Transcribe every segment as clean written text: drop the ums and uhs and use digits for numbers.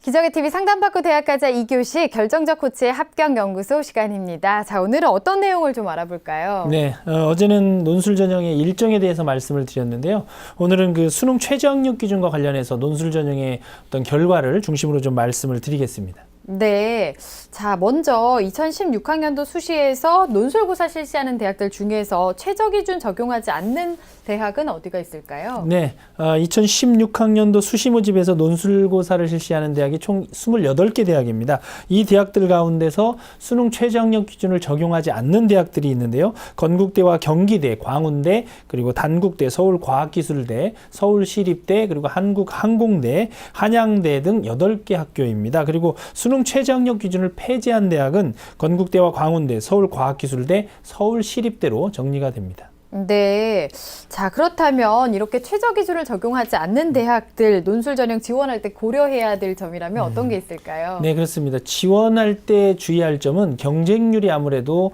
기적의 TV 상담받고 대학가자 2교시 결정적 코치의 합격연구소 시간입니다. 자, 오늘은 어떤 내용을 좀 알아볼까요? 네, 어제는 논술 전형의 일정에 대해서 말씀을 드렸는데요. 오늘은 그 수능 최저 학력 기준과 관련해서 논술 전형의 어떤 결과를 중심으로 좀 말씀을 드리겠습니다. 네. 자, 먼저 2016학년도 수시에서 논술고사 실시하는 대학들 중에서 최저 기준 적용하지 않는 대학은 어디가 있을까요? 네, 2016학년도 수시 모집에서 논술고사를 실시하는 대학이 총 28개 대학입니다. 이 대학들 가운데서 수능 최저 학력 기준을 적용하지 않는 대학들이 있는데요. 건국대와 경기대, 광운대, 그리고 단국대, 서울과학기술대, 서울시립대, 그리고 한국항공대, 한양대 등 8개 학교입니다. 그리고 수능 최저 학력 기준을 폐지한 대학은 건국대와 광운대, 서울과학기술대, 서울시립대로 정리가 됩니다. 네. 자, 그렇다면 이렇게 최저 기준을 적용하지 않는 대학들 논술 전형 지원할 때 고려해야 될 점이라면 어떤 게 있을까요? 네, 그렇습니다. 지원할 때 주의할 점은 경쟁률이 아무래도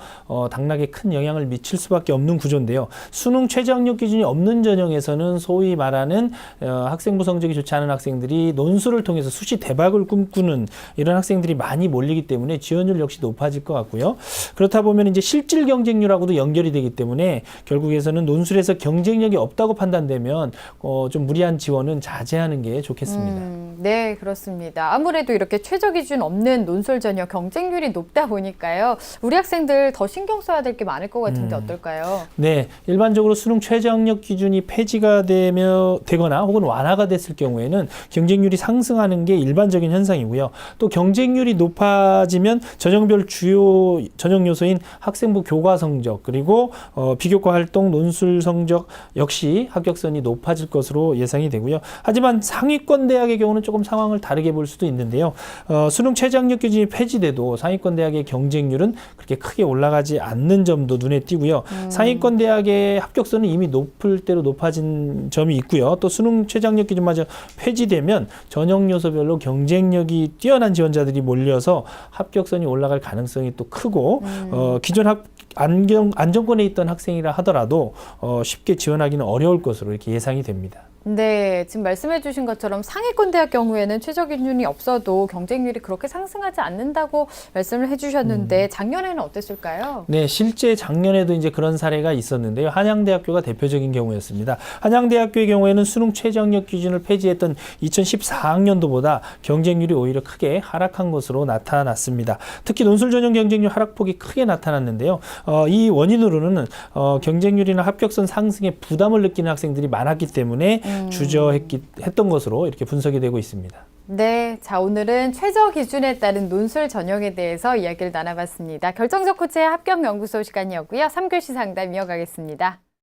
당락에 큰 영향을 미칠 수밖에 없는 구조인데요. 수능 최저 학력 기준이 없는 전형에서는 소위 말하는 학생부 성적이 좋지 않은 학생들이 논술을 통해서 수시 대박을 꿈꾸는 이런 학생들이 많이 몰리기 때문에 지원율 역시 높아질 것 같고요. 그렇다 보면 이제 실질 경쟁률하고도 연결이 되기 때문에 결국에서는 논술에서 경쟁력이 없다고 판단되면 좀 무리한 지원은 자제하는 게 좋겠습니다. 네, 그렇습니다. 아무래도 이렇게 최저 기준 없는 논술 전형 경쟁률이 높다 보니까요. 우리 학생들 더 신경 써야 될 게 많을 것 같은데 어떨까요? 네, 일반적으로 수능 최저 학력 기준이 폐지가 되거나 혹은 완화가 됐을 경우에는 경쟁률이 상승하는 게 일반적인 현상이고요. 또 경쟁률이 높아지면 전형별 주요 전형 요소인 학생부 교과 성적 그리고 비교과 활동 논술 성적 역시 합격선이 높아질 것으로 예상이 되고요. 하지만 상위권 대학의 경우는 조금 상황을 다르게 볼 수도 있는데요. 수능 최저 학력 기준이 폐지돼도 상위권 대학의 경쟁률은 그렇게 크게 올라가지 않는 점도 눈에 띄고요. 상위권 대학의 합격선은 이미 높을 대로 높아진 점이 있고요. 또 수능 최저 학력 기준마저 폐지되면 전형 요소별로 경쟁력이 뛰어난 지원자들이 몰려서 합격선이 올라갈 가능성이 또 크고 기존 안정권에 있던 학생이라 하더라도 쉽게 지원하기는 어려울 것으로 이렇게 예상이 됩니다. 네, 지금 말씀해 주신 것처럼 상위권 대학 경우에는 최저 기준이 없어도 경쟁률이 그렇게 상승하지 않는다고 말씀을 해주셨는데 작년에는 어땠을까요? 네, 실제 작년에도 이제 그런 사례가 있었는데요. 한양대학교가 대표적인 경우였습니다. 한양대학교의 경우에는 수능 최저 학력 기준을 폐지했던 2014학년도보다 경쟁률이 오히려 크게 하락한 것으로 나타났습니다. 특히 논술 전형 경쟁률 하락폭이 크게 나타났는데요. 이 원인으로는 경쟁률이나 합격선 상승에 부담을 느끼는 학생들이 많았기 때문에 주저했던 것으로 이렇게 분석이 되고 있습니다. 네, 자, 오늘은 최저 기준에 따른 논술 전형에 대해서 이야기를 나눠봤습니다. 결정적 코치의 합격연구소 시간이었고요. 3교시 상담 이어가겠습니다.